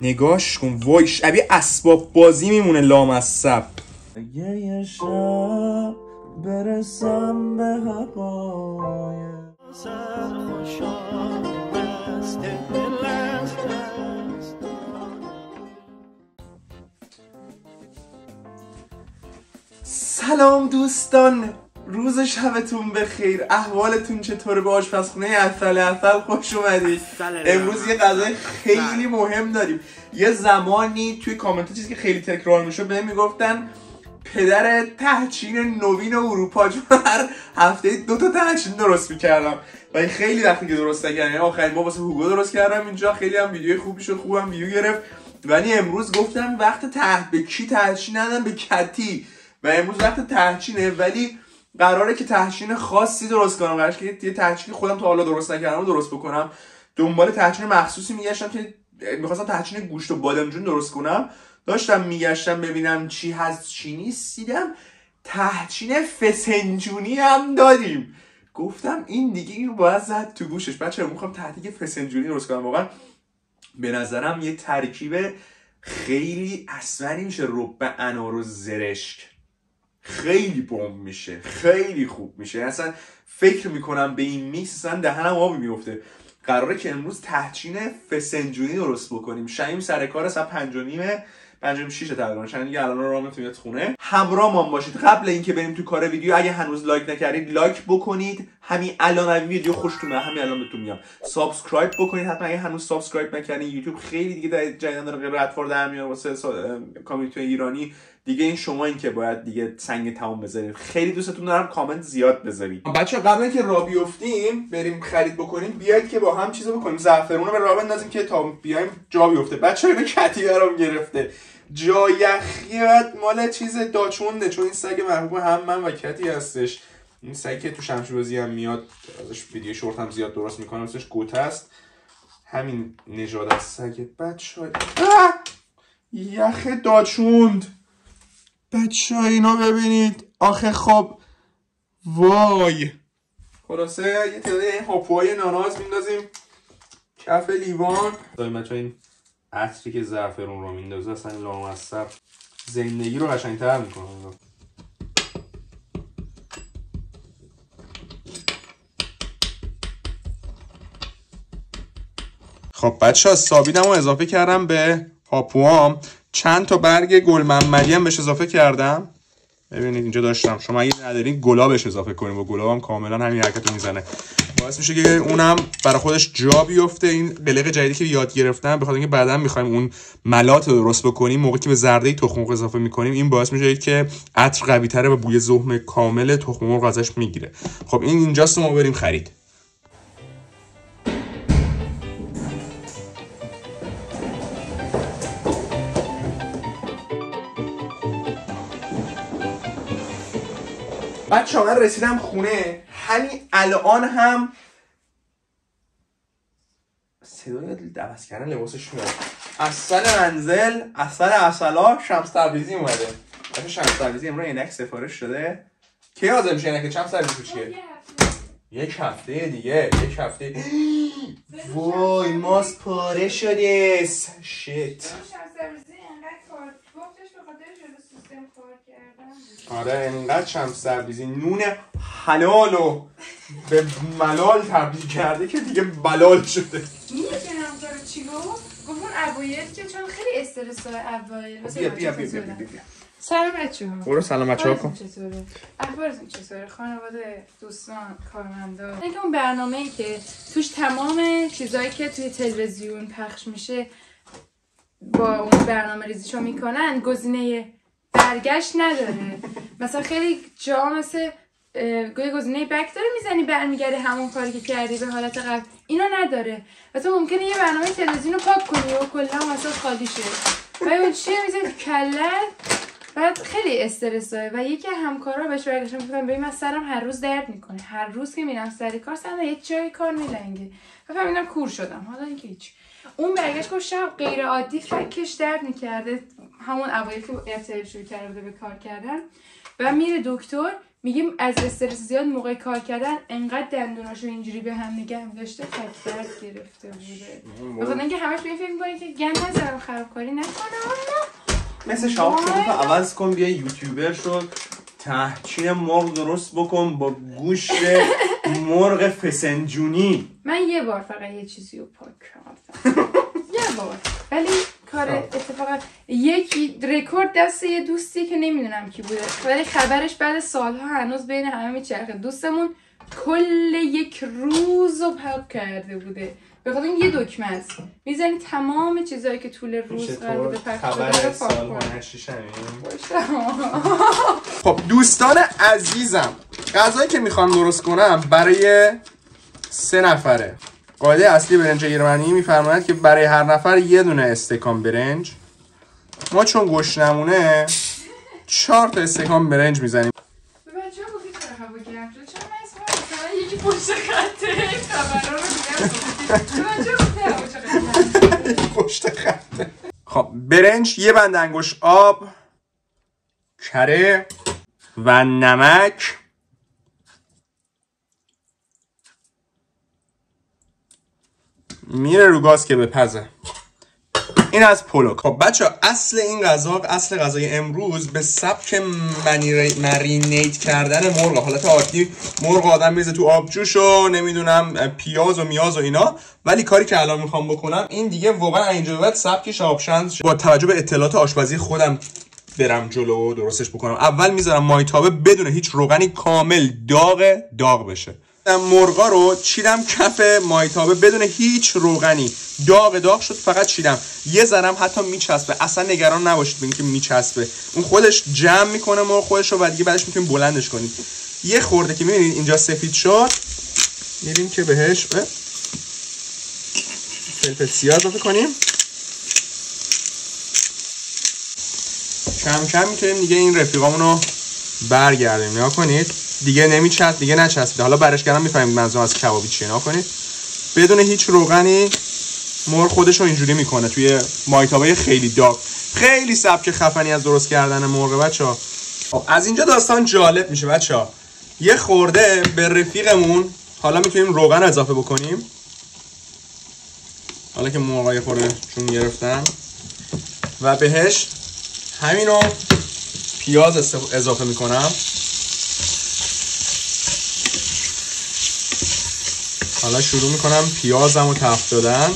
نگاش کن وای شبیه اسباب بازی میمونه لامصب. اگه یه شب برسم به حقایق سرخوشان دست دل است. سلام دوستان، روز شبتون بخیر. احوالتون چطوره؟ به آشپزخونه عسل خوش اومدید. امروز یه غذای خیلی مهم داریم. یه زمانی توی کامنت چیزی که خیلی تکرار میشد بهم میگفتن پدر تهچین نوین اروپا، چون هر هفته 2 تا تهچین درست میکردم و خیلی وقتی که درست نکردم. آخرین بار واسه هوگو درست کردم اینجا، خیلی هم ویدیو خوبی شد، خوبم ویو گرفت. ولی امروز گفتم وقت به کی تهچین ندم، به کتی، و امروز وقت تهچینه. ولی قراره که تهچین خاصی درست کنم. قراره که یه تهچین خودم تا حالا درست نکردم درست بکنم. دنبال تهچین مخصوصی میگشتم که می‌خواستم تهچین گوشت و بادمجون درست کنم. داشتم میگشتم ببینم چی هست چی نیست، دیدم تهچین فسنجونی هم داریم. گفتم این دیگه این باید زد تو گوشش. بچه‌ها میخوام ته‌دیگ فسنجونی درست کنم. واقعا به نظرم یه ترکیب خیلی اصلی میشه. رب انار و زرشک خیلی بمب میشه، خیلی خوب میشه. اصلا فکر میکنم به این میکس اصلا دهنم آبی میفته. قراره که امروز تهچین فسنجونی درست بکنیم. شایم سر کار ساعت 5:06 تقریبا. شاید دیگه الان رامتون میاد خونه. همراه ما باشید. قبل اینکه بریم تو کار ویدیو، اگه هنوز لایک نکردید لایک بکنید. همین الان ویدیو خوشتون اومد، همین الان بهتون میگم سابسکرایب بکنید حتما اگه هنوز سابسکرایب نکردین. یوتیوب خیلی دیگه جدیدا داره غیر ادوار در میاره واسه کامیونیتی ایرانی دیگه. این شما این که باید دیگه سنگ تمام بذارید. خیلی دوستتون دارم کامنت زیاد بذارید. بچه‌ها قبل اینکه راه بیفتیم بریم خرید بکنیم، بیاید که با هم چیزا بکنیم. زعفرون رو به راه بندازیم که تا بیایم جا بیفته. بچه‌ها اینو کتی برام گرفته. جا یخیت مال چیز داچونده، چون این سگ محبوب هم من و کتی هستش. این سگی که تو شمشیربازی هم میاد، ازش ویدیو شورت هم زیاد درست میکنم. اسمش گوت است. همین نژاد از سگ. بچه‌ها یخ داچوند. بچه‌ها اینو ببینید آخه. خب وای. خلاصه یه تعداد این هاپوهای ناناز میندازیم کف لیوان. بچه‌ها این عطری که زعفرون رو میندازه اصلا لامصب زندگی رو قشنگ‌تر میکنه. خب بچه‌ها سابیدم رو اضافه کردم به هاپوام. چند تا برگ گل محمدی هم بهش اضافه کردم. ببینید اینجا داشتم. شما اگه ندارین گلابش اضافه کنید. با گلابم کاملا همین حرکتو میزنه. باعث میشه که اونم برای خودش جا بیفته. این قلق جدیدی که یاد گرفتم، بخاطر اینکه بعداً می‌خوایم اون ملات رو درست بکنیم، موقعی که به زرده تخم مرغ اضافه می‌کنیم این باعث میشه که عطر قوی‌تره و بوی زهم کامل تخم مرغ ازش میگیره. خب این اینجاست، ما بریم خرید. بچه‌ها من رسیدم خونه. همین الان هم صدای عوض کردن لباسش میاد. اصل منزل، اصلا شمس تبریزی اومده. بچه‌ها شمس تبریزی امروز عینک سفارش شده. کی حاضر میشه عینک شمس تبریزی چیه؟ یک هفته دیگه. یک هفته. وای ماست پاره شده. شیت. آره اینقدر شمس تبریزی نون حلالو به ملال تبدیل کرده که دیگه بلال شده. میدونم داره چی گفت اون اوایل که چون خیلی استرس داره اوایل. بیا. سلام بچه‌ها. برو سلام بچه‌ها کن. چطوره؟ اخبارتون چطوره؟ خانواده، دوستان، کارمندا. اینکه اون برنامه‌ای که توش تمام چیزایی که توی تلویزیون پخش میشه با اون برنامه‌ریزیشو میکنن، گزینه برگشت نداره. مثلا خیلی جا مثل گزینه بک داره میزنی برمیگردی همون کاری که کردی به حالت قبل. اینو نداره. مثلا ممکنه یه برنامه تلویزیون رو پاک کنی و کلا مثلا خالی شه. و اون چیه میذاری تو کلت. بعد خیلی استرس داره و یکی همکارا بهش برگشتم گفتم ببین من سرم هر روز درد میکنه. هر روز که میرم سر کار سرم یه جای کار میلنگه. و فهمیدم کور شدم. حالا اینکه هیچ. اون برگشت گفت شب غیر عادی فکش درد میکرده. همون اوایل که ابتدایی شروع کرده بوده به کار کردن و میره دکتر میگیم از استرس زیاد موقع کار کردن انقدر دندوناشو اینجوری به هم نگه می‌داشته که درد گرفته بوده. بخاطر اینکه همش به این فکر می‌کنه که گند نزنم خرابکاری نکنم. مثل شاپ شده تو عوض کن بیا یوتیوبر شو تحچین مرغ درست بکن با گوشت مرغ فسنجونی. من یه بار فقط یه چیزی رو پاک کردم. یه بار. ولی کار اتفاقا یکی رکورد دست یه دوستی که نمیدونم کی بوده ولی خبرش بعد سالها هنوز بین همه میچرخه. دوستمون کل یک روز رو پاک کرده بوده. به خاطر این یه دکمه است میزنی تمام چیزایی که طول روز قرار بوده پخش شده رو پاک کنی. خب دوستان عزیزم غذایی که میخوام درست کنم برای 3 نفره. قاعده اصلی برنج ایرانی میفرماید که برای هر نفر یه دونه استکان برنج. ما چون گوش نمونه 4 تا استکان برنج میزنیم. به بچه‌ها گفتی چرا هوا گرم شده؟ چرا من اسمم مثلا یکی پشت خطه خبرها رو میگم پشت خطه. خب برنج، یه بند انگشت آب، کره و نمک. میره رو گاز که بپزه. این از پلو. خب بچه اصل این غذا، اصل غذای امروز به سبک مرینیت کردن مرغ. حالت عادی مرغ آدم میزه تو آبجوش و نمیدونم پیاز و میاز و اینا، ولی کاری که الان میخوام بکنم این دیگه واقعا اینجا بعد سبکش آپشنز با توجه به اطلاعات آشپزی خودم برم جلو و درستش بکنم. اول میذارم مایتابه بدون هیچ روغنی کامل داغ بشه. مرغا رو چیدم کف مایتابه بدون هیچ روغنی، داغ شد، فقط چیدم. یه ذرم حتی میچسبه، اصلا نگران نباشید ببینید که میچسبه، اون خودش جمع میکنه مرغ خودش رو و دیگه بعدش میتونیم بلندش کنیم. یه خورده که میبینید اینجا سفید شد میریم که بهش فلفل سیاه اضافه کنیم. کم کم میتونیم دیگه این رفیقامون رو برگردیم. نگاه کنید دیگه دیگه نچسبیده. حالا برش کردم میفهمید منظورم از کبابی چیه. نگاه کنید بدون هیچ روغنی مرغ خودش رو اینجوری میکنه توی مایتابه خیلی داغ. خیلی سبک خفنی از درست کردن مرغ بچه‌ها. از اینجا داستان جالب میشه بچه‌ها. یه خورده به رفیقمون حالا میتونیم روغن اضافه بکنیم. حالا که مرغای خورده چون گرفتن و بهش همینو پیاز اضافه میکنم. حالا شروع میکنم پیازم رو تفت دادن.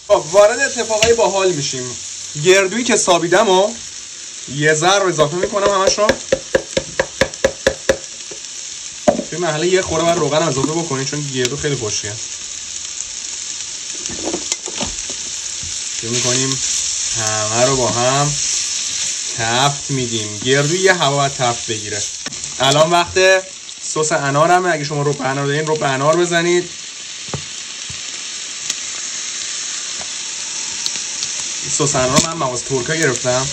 وارد اتفاقای باحال میشیم. گردویی که سابیدم و یه ذره اضافه میکنم همش رو. توی محله یه خورده باید روغن اضافه بکنید چون گردو خیلی خوشیه. شروع میکنیم همه رو با هم تفت میدیم. گردوی یه هوا باید تفت بگیره. الان وقت سس انارمه. اگه شما رب انار دارین رب انار بزنید. سس انار من مغازه ترکا گرفتم.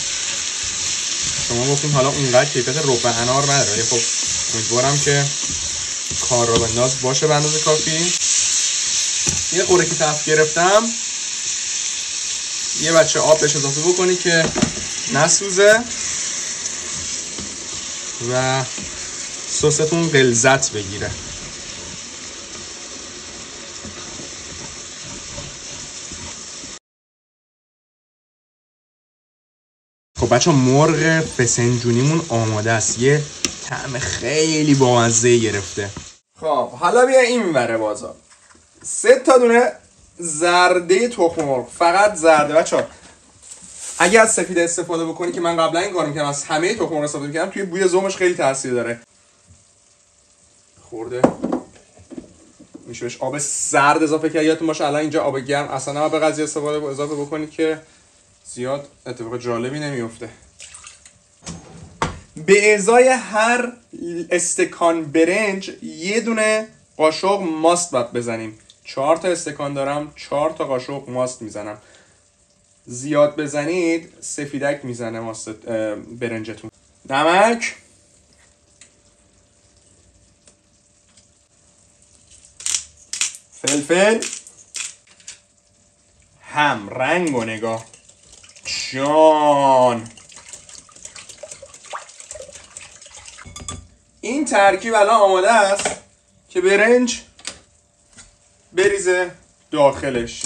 شما گفتیم حالا اونقدر کیفیت رب انار نداره ولی خب امیدوارم که کار را بنداز باشه به اندازه کافی. یه خورده که تفت گرفتم یه بچه آب بهش اضافه بکنی که نسوزه و سستون غلظت بگیره. خب بچه مرغ فسنجونیمون آماده است. یه طعم خیلی بامزه گرفته. خب حالا بیا این وره بازار 3 تا دونه زرده تخم مرغ. فقط زرده بچه‌ها. اگه از سفید استفاده بکنی که من قبلا این کارو می‌کردم از همه تخم مرغ استفاده می‌کردم توی بوی ذوقش خیلی تاثیر داره. خورده میشه بهش آب سرد اضافه کرد. یادتون باشه الان اینجا آب گرم اصلا نباید به قضیه اضافه بکنید که زیاد اتفاق جالبی نمیفته. به ازای هر استکان برنج یه دونه قاشق ماست باید بزنیم. 4 تا استکان دارم 4 تا قاشق ماست میزنم. زیاد بزنید سفیدک میزنه ماست برنجتون. نمک، فلفل، هم رنگ و نگاه جان. این ترکیب الان آماده است که برنج بریزه داخلش.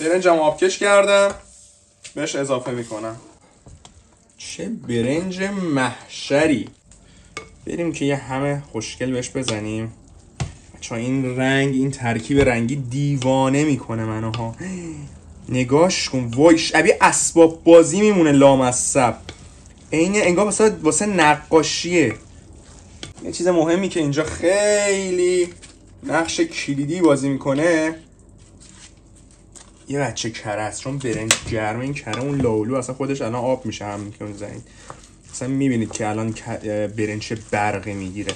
برنجم آبکش کردم بهش اضافه میکنم. چه برنج محشری. بریم که یه همه خوشگل بهش بزنیم. بچه این رنگ، این ترکیب رنگی دیوانه میکنه منو ها. نگاش کن وای، شبیه اسباب بازی میمونه لامصب. این انگار واسه نقاشیه. یه چیز مهمی که اینجا خیلی نقش کلیدی بازی میکنه یه بچه کره است. چون برنج گرمه، این کره اون لاولو اصلا خودش الان آب میشه هم میکنه زنید. اصلا میبینید که الان برنج برقی میگیره.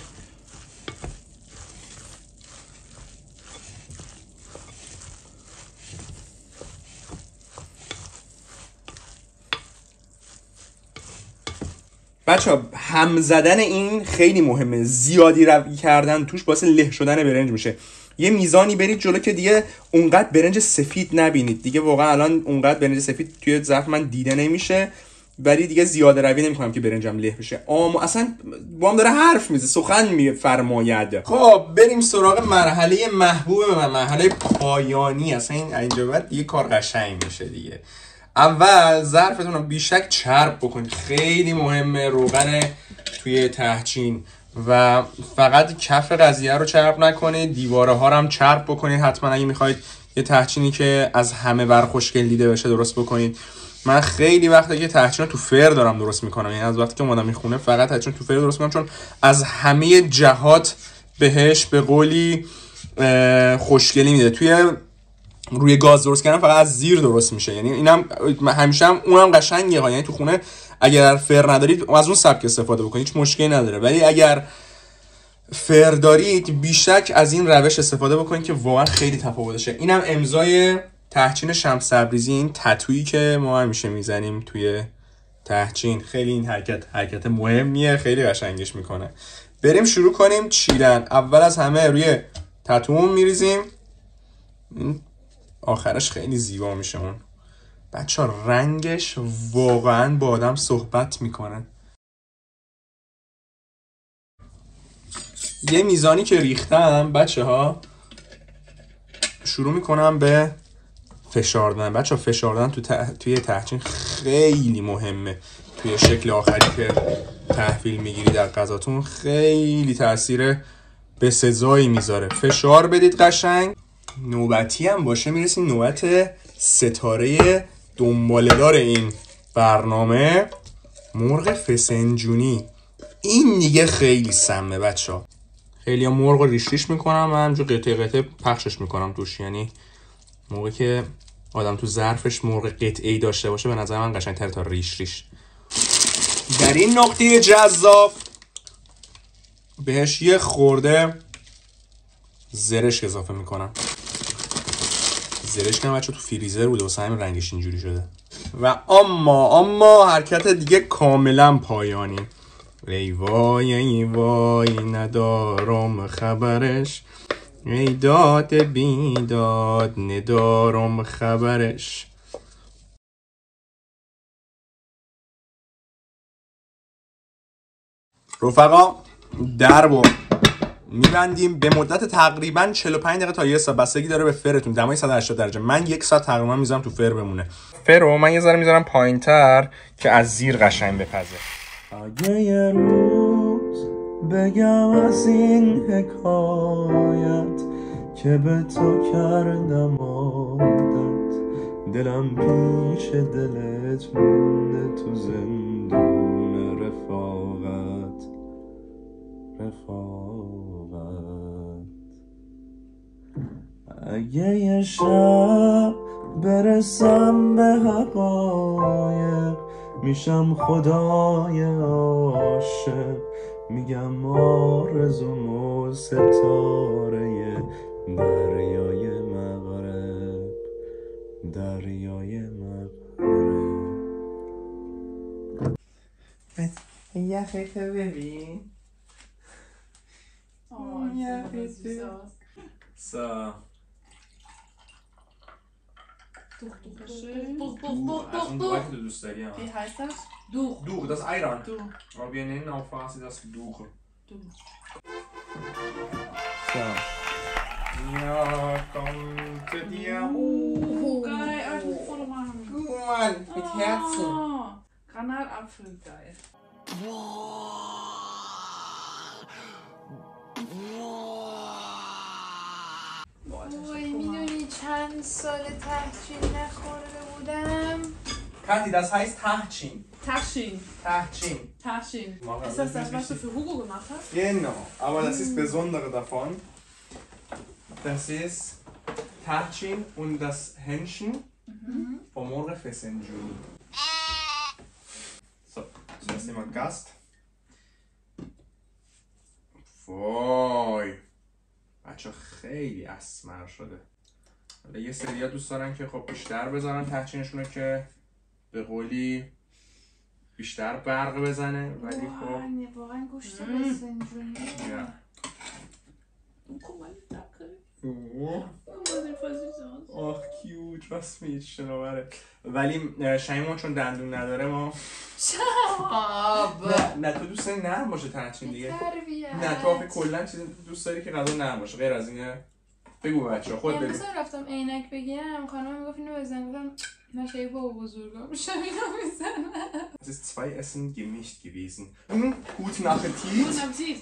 بچه هم زدن این خیلی مهمه. زیادی روی کردن توش باعث له شدن برنج میشه. یه میزانی برید جلو که دیگه اونقدر برنج سفید نبینید. دیگه واقعا الان اونقدر برنج سفید توی ظرف من دیده نمیشه، ولی دیگه زیاده روی نمیکنم که برنجم له بشه. اصلا با هم داره حرف میزه، سخن میفرماید. خب بریم سراغ مرحله محبوب من، مرحله پایانی. اصلا اینجا بعد دیگه کار قشنگ میشه دیگه. اول ظرفتون رو بیشک چرب بکنید. خیلی مهمه روغن توی تهچین و فقط کف قضیه رو چرب نکنید، دیواره ها رو هم چرب بکنید حتما اگه میخواید یه تهچینی که از همه بر خوشگل دیده بشه درست بکنید. من خیلی وقته که تهچین رو تو فر دارم درست میکنم، یعنی از وقتی که اومدم این خونه فقط تهچین تو فر درست میکنم، چون از همه جهات بهش به قولی خوشگلی میده. توی روی گاز درست کردن فقط از زیر درست میشه، یعنی اینم همیشه هم اونم قشنگه ها. یعنی تو خونه اگر فر ندارید از اون سبک استفاده بکنید، هیچ مشکلی نداره. ولی اگر فر دارید بیشک از این روش استفاده بکنید که واقعا خیلی تفاوتشه. اینم امضای تهچین شمس تبریزی، این تتویی که ما همیشه میزنیم توی تهچین. خیلی این حرکت مهمیه، خیلی قشنگش میکنه. بریم شروع کنیم چیدن. اول از همه روی تتومون میریزیم، آخرش خیلی زیبا میشه. اون بچه ها رنگش واقعا با آدم صحبت میکنه. یه میزانی که ریختم بچه ها شروع میکنم به فشار دادن. بچه ها فشار دادن توی تهچین خیلی مهمه. توی شکل آخری که تحویل میگیرید در غذاتون خیلی تاثیر به سزایی میذاره. فشار بدید قشنگ. نوبتی هم باشه میرسیم نوبت ستاره دنباله‌دار این برنامه، مرغ فسنجونی. این دیگه خیلی سمه بچه ها. خیلی هم مرغ رو ریش میکنم، من همجور قطعه پخشش میکنم توش. یعنی موقع که آدم تو ظرفش مرغ قطعه‌ای داشته باشه به نظر من قشنگ‌تره تا ریش. در این نقطه جذاب بهش یه خورده زرشک اضافه میکنم. زرشک هم بچه تو فریزر بوده واسه همین رنگش اینجوری شده. و اما حرکت دیگه کاملا پایانی. ای وای ندارم خبرش، ای داد بیداد ندارم خبرش. رفقا دربو میبندیم به مدت تقریبا 45 دقیقه تا 1 ساعت، بستگی داره به فرتون. دمای 180 درجه. من 1 ساعت تقریبا میذارم تو فر بمونه. فرو من یه ذره میذارم پایینتر که از زیر قشنگ بپزه. اگه یه روز بگم از این حکایت که به تو کردم عادت، دلم پیش دلت مونده تو زندون رفاقت. اگه یه شب برسم به حقایق، میشم خدای عاشق، میگم آرزومو ستاره دریای مغرب. یخه ببین. Duch. Wie heißt das? Duch. Duch, das Eiran. Aber wir nennen auch quasi das Duch. Ja, kommt dir. Geil, ich muss Foto machen. Guck mal, mit Herzen. Granatapfel, geil. وای میدونی چند سال تحصیل نخورده بودم؟ Kathi, das heißt Tachchin. Taschin. Tachchin. Taschin. Machen Ist wir das das, nicht was du richtig. für Hugo gemacht hast? Genau, aber das ist das Besondere davon. Das ist Tachchin und das Händchen vom مرغ فسنجونی. So, zuerst nehmen wir Gast. وای بچه خیلی اسمر شده. حالا یه سری ها دوست دارن که خب بیشتر بزنن تحچینشونو که به قولی بیشتر برق بزنه ولی خب واقعا گوشت فسنجونی. Guck mal, danke. اوه Guck mal, sieht voll süß aus. آخ کیوت راست میگی شناوره ولی شیما چون دندون نداره ما نه تو دوست داری نرم باشه تحچین دیگه نه تو آخه کلا چیزی دوست داری که غذا نرم باشه غیر از اینه بگو بچه خود بگو امروز رفتم عینک بگیرم خانم میگفت اینو بزن گفتم من شبیه بابا بزرگا میشم اینو میزنم. Es ist 2 Essen gemischt gewesen. Guten Appetit. Guten Appetit.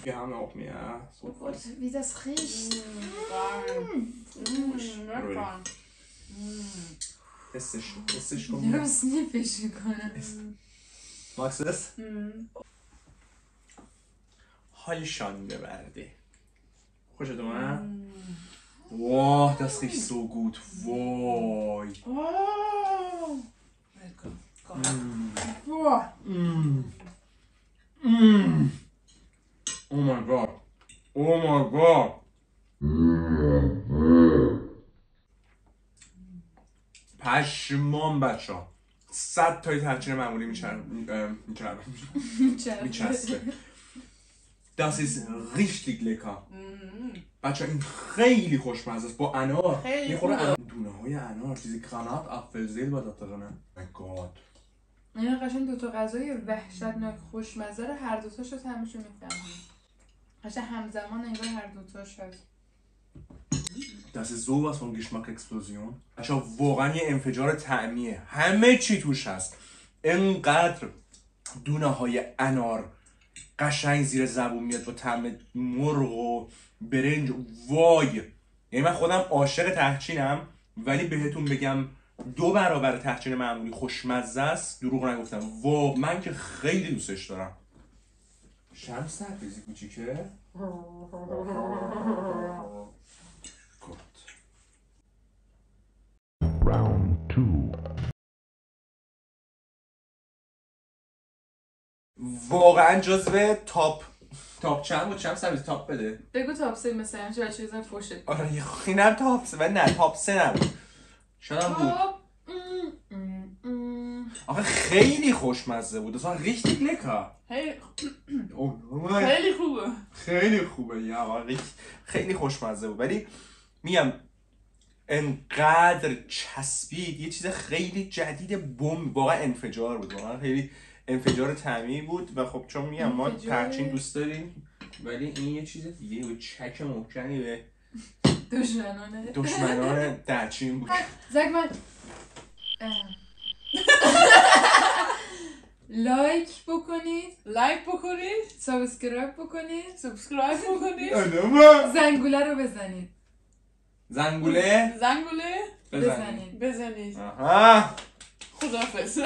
Wir haben auch mehr. So Gott, wie das riecht. Lecker. Essig رو kommen. سنیفش کنم. Magst du das? حالشان ببرده. خوشت اومد؟ Wow, das riecht so gut. Wow. Oh. Lecker. Boah. Oh mein Gott. Oh mein Gott. پشمان بچه ها 100 تای تحچین معمولی میچسته Das ist richtig lecker. بچه این خیلی خوشمزه است با انار میخوره دونه های انار چیزی گرانات اپفل زیل با داترانه My God. این قشنگ دوتا غذای وحشتناک خوشمزه رو هر دوتاش رو طعمش رو میفهمیم قشنگ همزمان انگار هر دوتاش هست. Das ist sowas von Geschmacksexplosion. بچه واقعا یه انفجار طعمیه همه چی توش هست اینقدر دونه های انار قشنگ زیر زبون میاد با طعم مرغ و برنج وای یعنی من خودم عاشق تحچینم ولی بهتون بگم 2 برابر تحچین معمولی خوشمزه است دروغ نگفتم وا من که خیلی دوستش دارم. شمس نبریزی کوچیکه Round 2. واقعا جزو تاپ چند بود چند سرویس تاپ بده بگو تاپ 3 مثلا همچه بچه بزن فوشت. آره اینم تاپ 3 ولی نه تاپ 3 نبود شاید هم بود آخه خیلی خوشمزه بود اصلا richtig lecker خیلی خوبه. خیلی خوبه یا خیلی خوشمزه بود ولی میگم انقدر چسبید یه چیز خیلی جدید بم واقعا انفجار بود واقعا خیلی انفجار طعمی بود و خب چون میگم ما تحچین دوست داریم ولی این یه چیز دیگه بود چک محکمی به دشمنان تحچین بود. زگمن لایک بکنید سابسکرایب بکنید زنگوله رو بزنید زنگوله بزنید بزنید. آها خداحافظ.